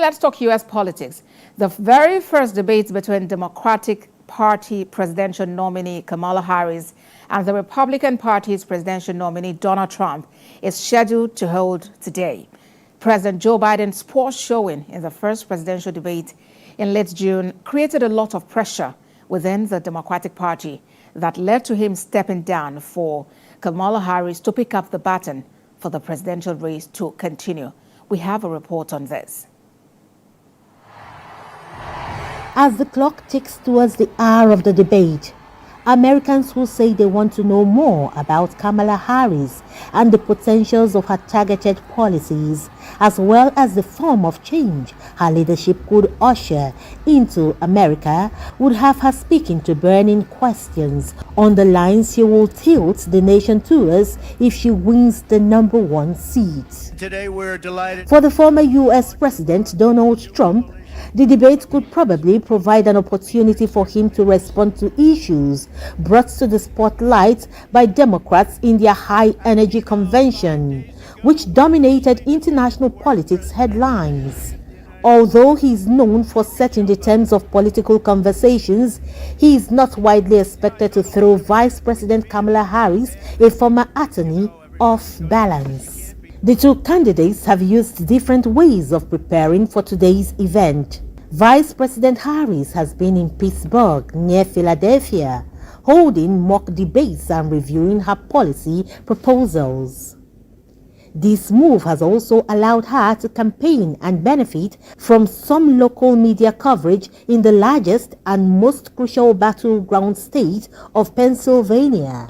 Let's talk U.S. politics. The very first debate between Democratic Party presidential nominee Kamala Harris and the Republican Party's presidential nominee Donald Trump is scheduled to hold today. President Joe Biden's poor showing in the first presidential debate in late June created a lot of pressure within the Democratic Party that led to him stepping down for Kamala Harris to pick up the baton for the presidential race to continue. We have a report on this. As the clock ticks towards the hour of the debate, Americans who say they want to know more about Kamala Harris and the potentials of her targeted policies, as well as the form of change her leadership could usher into America, would have her speaking to burning questions on the lines she will tilt the nation towards if she wins the #1 seat. Today we're delighted. For the former U.S. President Donald Trump, the debate could probably provide an opportunity for him to respond to issues brought to the spotlight by Democrats in their high-energy convention, which dominated international politics headlines. Although he is known for setting the terms of political conversations, he is not widely expected to throw Vice President Kamala Harris, a former attorney, off balance. The two candidates have used different ways of preparing for today's event. Vice President Harris has been in Pittsburgh, near Philadelphia, holding mock debates and reviewing her policy proposals. This move has also allowed her to campaign and benefit from some local media coverage in the largest and most crucial battleground state of Pennsylvania.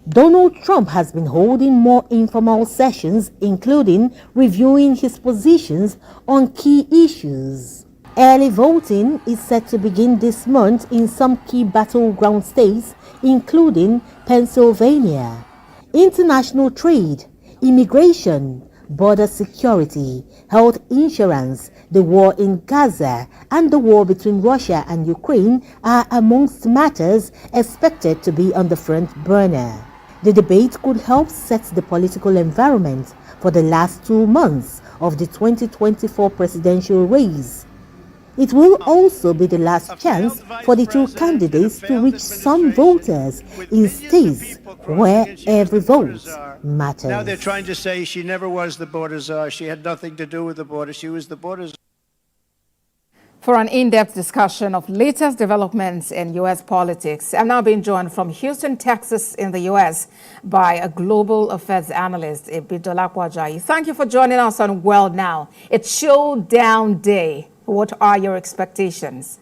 Donald Trump has been holding more informal sessions, including reviewing his positions on key issues. Early voting is set to begin this month in some key battleground states, including Pennsylvania. International trade, immigration, border security, health insurance, the war in Gaza, and the war between Russia and Ukraine are amongst matters expected to be on the front burner. The debate could help set the political environment for the last 2 months of the 2024 presidential race. It will also be the last chance for the two candidates to reach some voters in states where every vote matters. Now they're trying to say she never was the border czar. She had nothing to do with the border. She was the border czar. For an in-depth discussion of latest developments in U.S. politics, I'm now being joined from Houston, Texas in the U.S. by a global affairs analyst, Ibidolakwa Ajayi. Thank you for joining us on World Now. It's showdown day. What are your expectations?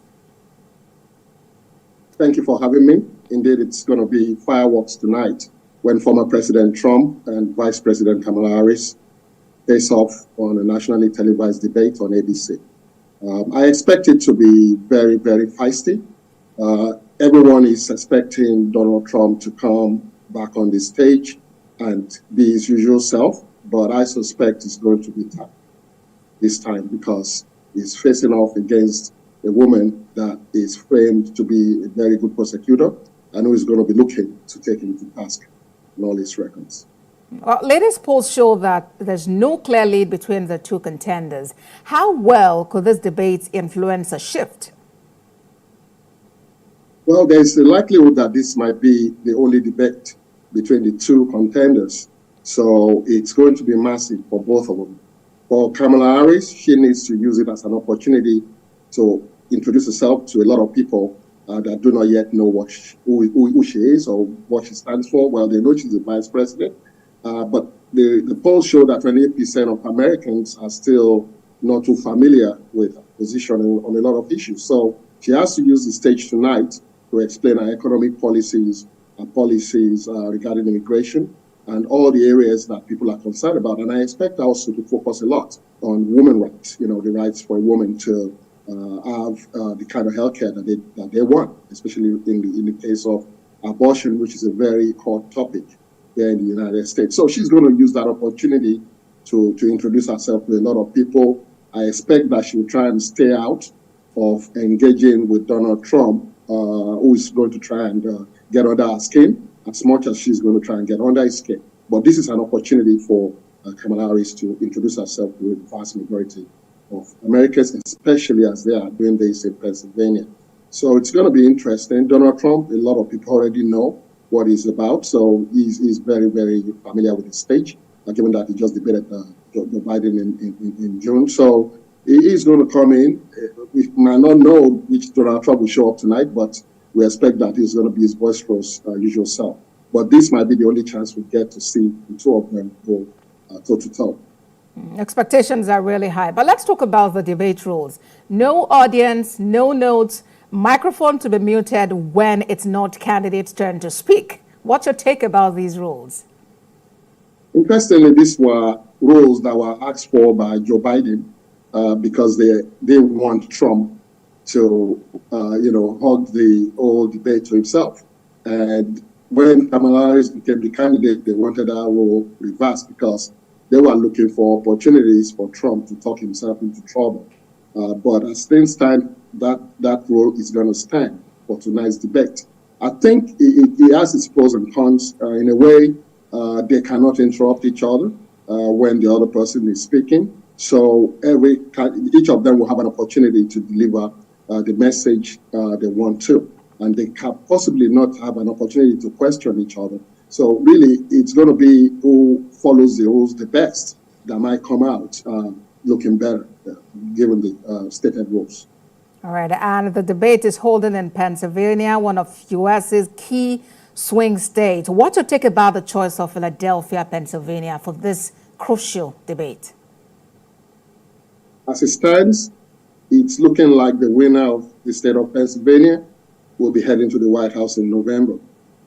Thank you for having me. Indeed, it's going to be fireworks tonight when former President Trump and Vice President Kamala Harris face off on a nationally televised debate on ABC. I expect it to be very, very feisty. Everyone is expecting Donald Trump to come back on the stage and be his usual self, but I suspect it's going to be tough this time because he's facing off against a woman that is framed to be a very good prosecutor and who is going to be looking to take him to task on all his records. Latest polls show that there's no clear lead between the two contenders. How well could this debate influence a shift? Well, there's a likelihood that this might be the only debate between the two contenders. So it's going to be massive for both of them. For Kamala Harris, she needs to use it as an opportunity to introduce herself to a lot of people that do not yet know who she is or what she stands for. Well, they know she's the vice president. But the polls show that 28% of Americans are still not too familiar with her position on a lot of issues. So she has to use the stage tonight to explain her economic policies, her policies regarding immigration, and all the areas that people are concerned about. And I expect also to focus a lot on women's rights, the rights for a woman to have the kind of healthcare that they want, especially in the case of abortion, which is a very hot topic here in the United States. So she's going to use that opportunity to introduce herself to a lot of people. I expect that she will try and stay out of engaging with Donald Trump, who is going to try and get under her skin as much as she's going to try and get under his skin. But this is an opportunity for Kamala Harris to introduce herself to a vast majority of Americans, especially as they are doing this in Pennsylvania. So it's going to be interesting. Donald Trump, a lot of people already know what he's about, so he's very, very familiar with the stage, given that he just debated Joe Biden in June. So he is going to come in. We might not know which Donald Trump will show up tonight, but we expect that he's going to be his boisterous usual self. But this might be the only chance we get to see the two of them go toe-to-toe. Expectations are really high. But let's talk about the debate rules. No audience, no notes, microphone to be muted when it's not candidate's turn to speak. What's your take about these rules? Interestingly, these were rules that were asked for by Joe Biden because they want Trump to, hug the whole debate to himself. And when Kamala Harris became the candidate, they wanted that rule reversed because they were looking for opportunities for Trump to talk himself into trouble. But as things stand, that rule is going to stand for tonight's debate. I think it has its pros and cons. In a way, they cannot interrupt each other when the other person is speaking. So each of them will have an opportunity to deliver the message they want to. And they can possibly not have an opportunity to question each other. So really, it's going to be who follows the rules the best that might come out looking better, given the stated rules. All right, and the debate is holding in Pennsylvania, one of U.S.'s key swing states. What's your take about the choice of Philadelphia, Pennsylvania for this crucial debate? As it stands, it's looking like the winner of the state of Pennsylvania will be heading to the White House in November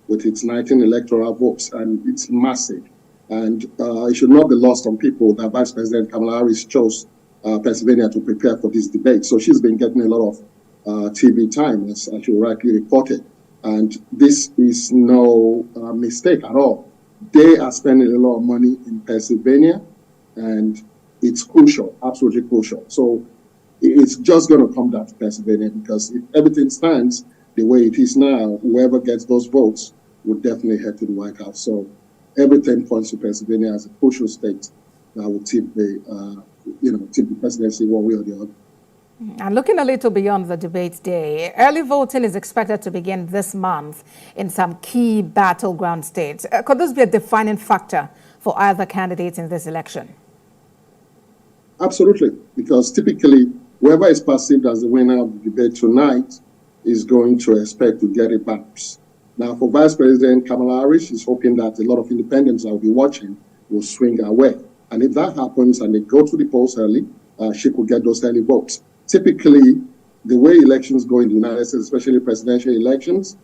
with its 19 electoral votes, and it's massive. And it should not be lost on people that Vice President Kamala Harris chose Pennsylvania to prepare for this debate. So she's been getting a lot of TV time, as she rightly reported. And this is no mistake at all. They are spending a lot of money in Pennsylvania, and it's crucial, absolutely crucial. So it's just going to come down to Pennsylvania because if everything stands the way it is now, whoever gets those votes will definitely head to the White House. So everything points to Pennsylvania as a crucial state that will tip the presidency one way or the other. And looking a little beyond the debate day, early voting is expected to begin this month in some key battleground states. Could this be a defining factor for either candidate in this election? Absolutely, because typically whoever is perceived as the winner of the debate tonight is going to expect to get a bounce. Now, for Vice President Kamala Harris, she's hoping that a lot of independents that will be watching will swing her way. And if that happens and they go to the polls early, she could get those early votes. Typically, the way elections go in the United States, especially presidential elections,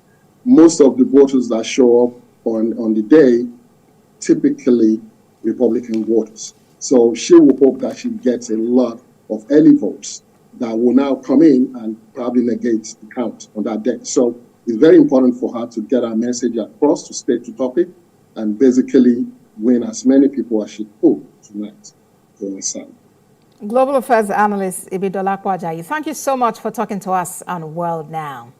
most of the voters that show up on the day, typically Republican voters. So she will hope that she gets a lot of early votes that will now come in and probably negate the count on that day. So it's very important for her to get her message across, to stay to topic, and basically win as many people as she could tonight for her side. Global Affairs Analyst Ibidola Kwajayi, thank you so much for talking to us on World Now.